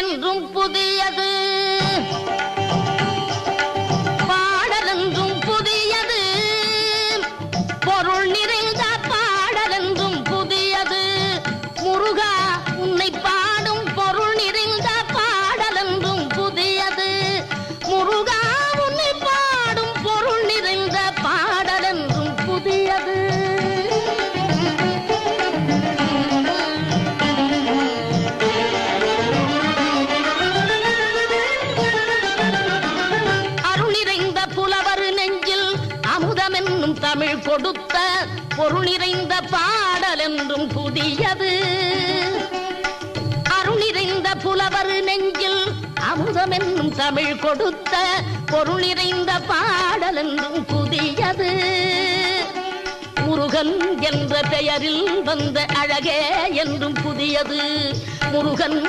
என்றும் புதியது, பாடலென்றும் புதியது, பொருள் நிறைந்த பாடலென்றும் புதியது. முருகா உன்னை பாடும் பொருள் நிறைந்த பாடலென்றும் புதியது. முருகா உன்னை பாடும் பொருள் நிறைந்த பாடலென்றும் புதியது. அமுதமென்னும் தமிழ் கொடுத்த பொருள் நிறைந்த பாடல் என்றும் புதியது. அருள் நிறைந்த புலவர் நெஞ்சில் அமுதமென்னும் தமிழ் கொடுத்த பொருள் நிறைந்த பாடல் என்றும் புதியது. முருகன் என்ற பெயரில் வந்த அழகே என்றும் புதியது. முருகன்